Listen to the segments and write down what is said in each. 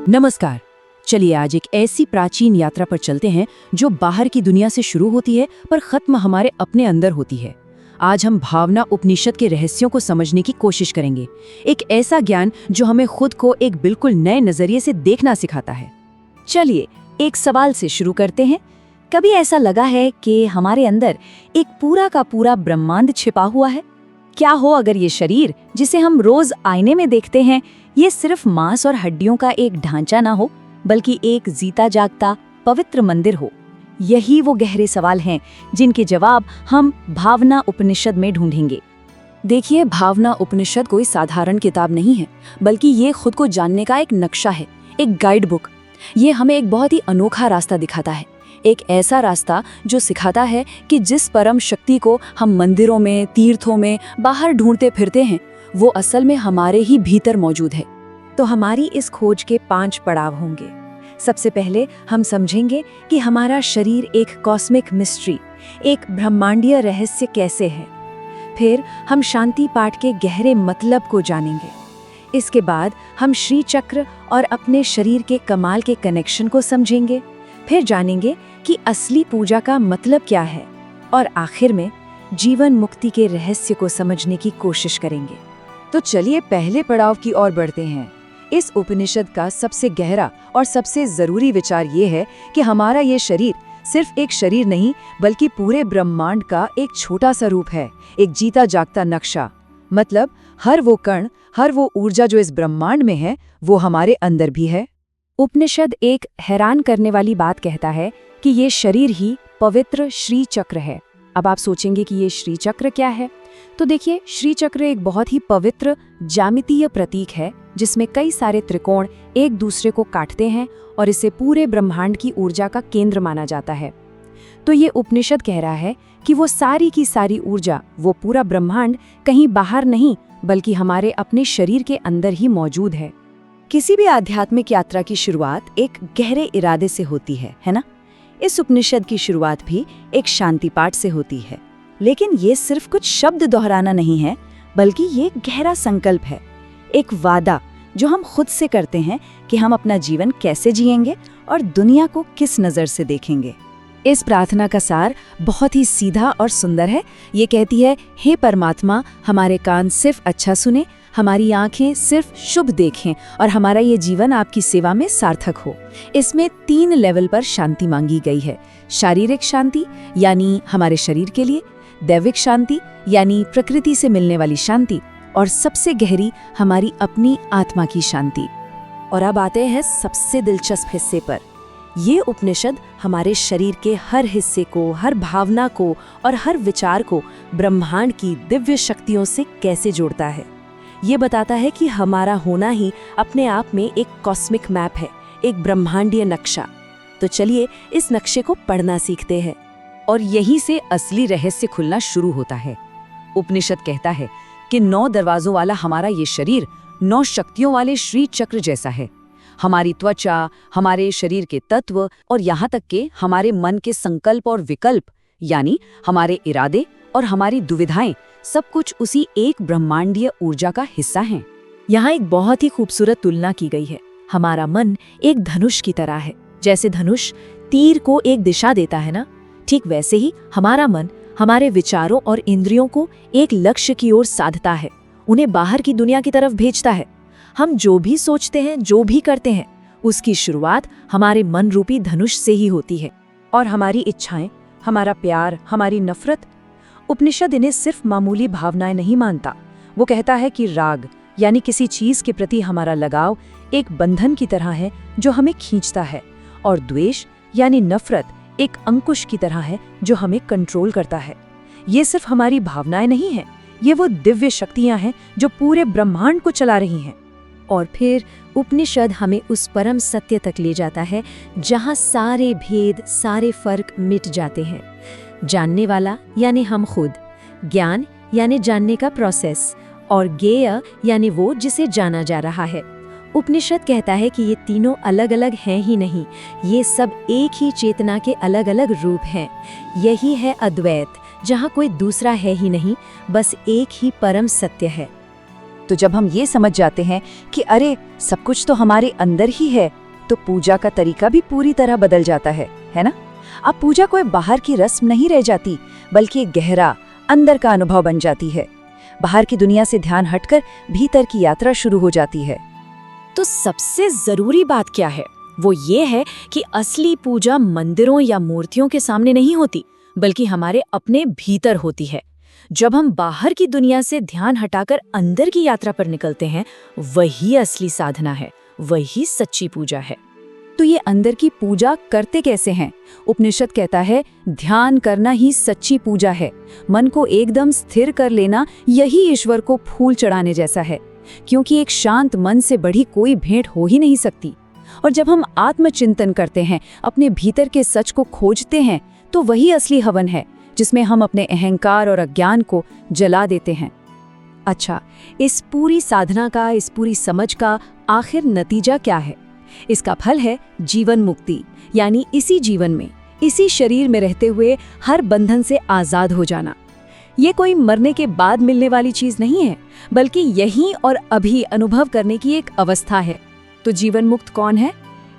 नमस्कार। चलिए आज एक ऐसी प्राचीन यात्रा पर चलते हैं जो बाहर की दुनिया से शुरू होती है पर खत्म हमारे अपने अंदर होती है। आज हम भावना उपनिषद के रहस्यों को समझने की कोशिश करेंगे। एक ऐसा ज्ञान जो हमें खुद को एक बिल्कुल नए नजरिए से देखना सिखाता है। चलिए एक सवाल से शुरू करते हैं। कभी ऐसा लगा है कि हमारे अंदर एक पूरा का पूरा ब्रह्मांड छिपा हुआ है? क्या हो अगर ये शरीर जिसे हम रोज आईने में देखते हैं, ये सिर्फ मांस और हड्डियों का एक ढांचा ना हो, बल्कि एक जीता जागता पवित्र मंदिर हो? यही वो गहरे सवाल हैं जिनके जवाब हम भावना उपनिषद में ढूंढेंगे। देखिए, भावना उपनिषद कोई साधारण किताब नहीं है, बल्कि ये खुद को जानने का एक नक्शा है, एक गाइड बुक। ये हमें एक बहुत ही अनोखा रास्ता दिखाता है, एक ऐसा रास्ता जो सिखाता है कि जिस परम शक्ति को हम मंदिरों में, तीर्थों में, बाहर ढूंढते फिरते हैं, वो असल में हमारे ही भीतर मौजूद है। तो हमारी इस खोज के 5 पड़ाव होंगे। सबसे पहले हम समझेंगे कि हमारा शरीर एक कॉस्मिक मिस्ट्री, एक ब्रह्मांडीय रहस्य कैसे है। फिर हम शांति पाठ के गहरे मतलब को जानेंगे। इसके बाद हम श्री चक्र और अपने शरीर के कमाल के कनेक्शन को समझेंगे। फिर जानेंगे कि असली पूजा का मतलब क्या है, और आखिर में जीवन मुक्ति के रहस्य को समझने की कोशिश करेंगे। तो चलिए पहले पड़ाव की ओर बढ़ते हैं। इस उपनिषद का सबसे गहरा और सबसे जरूरी विचार ये है कि हमारा ये शरीर सिर्फ एक शरीर नहीं, बल्कि पूरे ब्रह्मांड का एक छोटा सा रूप है, एक जीता जागता नक्शा। मतलब हर वो कण, हर वो ऊर्जा जो इस ब्रह्मांड में है, वो हमारे अंदर भी है। उपनिषद एक हैरान करने वाली बात कहता है कि ये शरीर ही पवित्र श्री चक्र है। अब आप सोचेंगे कि ये श्री चक्र क्या है? तो देखिए, श्री चक्र एक बहुत ही पवित्र ज्यामितीय प्रतीक है जिसमें कई सारे त्रिकोण एक दूसरे को काटते हैं और इसे पूरे ब्रह्मांड की ऊर्जा का केंद्र माना जाता है। तो ये उपनिषद कह रहा है कि वो सारी की सारी ऊर्जा, वो पूरा ब्रह्मांड कहीं बाहर नहीं, बल्कि हमारे अपने शरीर के अंदर ही मौजूद है। किसी भी आध्यात्मिक यात्रा की शुरुआत एक गहरे इरादे से होती है ना? इस उपनिषद की शुरुआत भी एक शांति पाठ से होती है। लेकिन ये सिर्फ कुछ शब्द दोहराना नहीं है, बल्कि ये गहरा संकल्प है, एक वादा जो हम खुद से करते हैं कि हम अपना जीवन कैसे जिएंगे और दुनिया को किस नज़र से देखेंगे। इस प्रार्थना का सार बहुत ही सीधा और सुंदर है। ये कहती है, हे परमात्मा, हमारे कान सिर्फ अच्छा सुने, हमारी आंखें सिर्फ शुभ देखें और हमारा ये जीवन आपकी सेवा में सार्थक हो। इसमें 3 लेवल पर शांति मांगी गई है। शारीरिक शांति यानी हमारे शरीर के लिए, दैविक शांति यानी प्रकृति से मिलने वाली शांति, और सबसे गहरी हमारी अपनी आत्मा की शांति। और अब आते हैं सबसे दिलचस्प हिस्से पर। ये उपनिषद हमारे शरीर के हर हिस्से को, हर भावना को और हर विचार को ब्रह्मांड की दिव्य शक्तियों से कैसे जोड़ता है। ये बताता है कि हमारा होना ही अपने आप में एक कॉस्मिक मैप है, एक ब्रह्मांडीय नक्शा। तो चलिए इस नक्शे को पढ़ना सीखते हैं, और यहीं से असली रहस्य खुलना शुरू होता है। उपनिषद कहता है कि 9 दरवाजों वाला हमारा ये शरीर 9 शक्तियों वाले श्री चक्र जैसा है। हमारी त्वचा, हमारे शरीर के तत्व और यहाँ तक के हमारे मन के संकल्प और विकल्प, यानी हमारे इरादे और हमारी दुविधाएं, सब कुछ उसी एक ब्रह्मांडीय ऊर्जा का हिस्सा हैं। यहाँ एक बहुत ही खूबसूरत तुलना की गई है। हमारा मन एक धनुष की तरह है। जैसे धनुष तीर को एक दिशा देता है ना, ठीक वैसे ही हमारा मन हमारे विचारों और इंद्रियों को एक लक्ष्य की ओर साधता है, उन्हें बाहर की दुनिया की तरफ भेजता है। हम जो भी सोचते हैं, जो भी करते हैं, उसकी शुरुआत हमारे मन रूपी धनुष से ही होती है। और हमारी इच्छाएं, हमारा प्यार, हमारी नफरत, उपनिषद इन्हें सिर्फ मामूली भावनाएं नहीं मानता। वो कहता है कि राग यानी किसी चीज के प्रति हमारा लगाव एक बंधन की तरह है जो हमें खींचता है, और द्वेष यानी नफरत एक अंकुश की तरह है जो हमें कंट्रोल करता है। ये सिर्फ हमारी भावनाएं नहीं हैं, ये वो दिव्य शक्तियां हैं जो पूरे ब्रह्मांड को चला रही हैं। और फिर उपनिषद हमें उस परम सत्य तक ले जाता है जहाँ सारे भेद, सारे फर्क मिट जाते हैं। जानने वाला यानी हम खुद, ज्ञान यानी जानने का प्रोसेस, और ज्ञेय यानी वो जिसे जाना जा रहा है। उपनिषद कहता है कि ये तीनों अलग अलग हैं ही नहीं, ये सब एक ही चेतना के अलग अलग रूप हैं। यही है अद्वैत, जहाँ कोई दूसरा है ही नहीं, बस एक ही परम सत्य है। तो जब हम ये समझ जाते हैं कि अरे सब कुछ तो हमारे अंदर ही है, तो पूजा का तरीका भी पूरी तरह बदल जाता है ना? अब पूजा कोई बाहर की रस्म नहीं रह जाती, बल्कि एक गहरा अंदर का अनुभव बन जाती है। बाहर की दुनिया से ध्यान हटकर भीतर की यात्रा शुरू हो जाती है। तो सबसे जरूरी बात क्या है? वो ये है कि असली पूजा मंदिरों या मूर्तियों के सामने नहीं होती, बल्कि हमारे अपने भीतर होती है। जब हम बाहर की दुनिया से ध्यान हटाकर अंदर की यात्रा पर निकलते हैं, वही असली साधना है, वही सच्ची पूजा है। तो ये अंदर की पूजा करते कैसे हैं? उपनिषद कहता है ध्यान करना ही सच्ची पूजा है। मन को एकदम स्थिर कर लेना यही ईश्वर को फूल चढ़ाने जैसा है, क्योंकि एक शांत मन से बड़ी कोई भेंट हो ही नहीं सकती। और जब हम आत्मचिंतन करते हैं, अपने भीतर के सच को खोजते हैं, तो वही असली हवन है, जिसमें हम अपने अहंकार और अज्ञान को जला देते हैं। अच्छा, इस पूरी साधना का, इस पूरी समझ का आखिर नतीजा क्या है? इसका फल है जीवन मुक्ति, यानी इसी जीवन में, इसी शरीर में रहते हुए हर बंधन से आजाद हो जाना। ये कोई मरने के बाद मिलने वाली चीज नहीं है, बल्कि यहीं और अभी अनुभव करने की एक अवस्था है। तो जीवन मुक्त कौन है?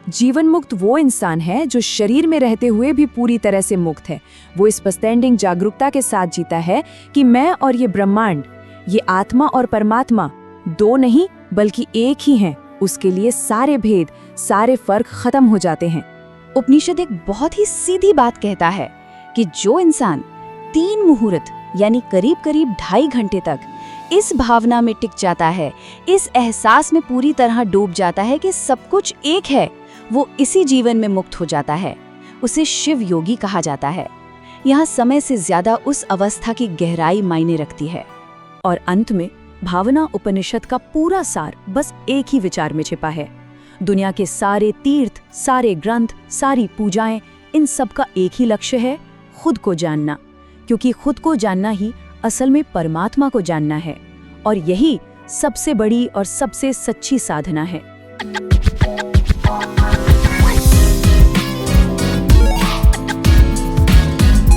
जीवन मुक्त वो इंसान है जो शरीर में रहते हुए भी पूरी तरह से मुक्त है। वो इस बस्टैंडिंग जागरूकता के साथ जीता है कि मैं और ये ब्रह्मांड, ये आत्मा और परमात्मा दो नहीं बल्कि एक ही हैं। उसके लिए सारे भेद, सारे फर्क खत्म हो जाते हैं। उपनिषद एक बहुत ही सीधी बात कहता है कि जो इंसान 3 मुहूर्त यानी करीब करीब 2.5 घंटे तक इस भावना में टिक जाता है, इस एहसास में पूरी तरह डूब जाता है कि सब कुछ एक है, वो इसी जीवन में मुक्त हो जाता है। उसे शिव योगी कहा जाता है। यहाँ समय से ज्यादा उस अवस्था की गहराई मायने रखती है। और अंत में भावना उपनिषद का पूरा सार बस एक ही विचार में छिपा है। दुनिया के सारे तीर्थ, सारे ग्रंथ, सारी पूजाएं, इन सब का एक ही लक्ष्य है, खुद को जानना। क्योंकि खुद को जानना ही असल में परमात्मा को जानना है, और यही सबसे बड़ी और सबसे सच्ची साधना है।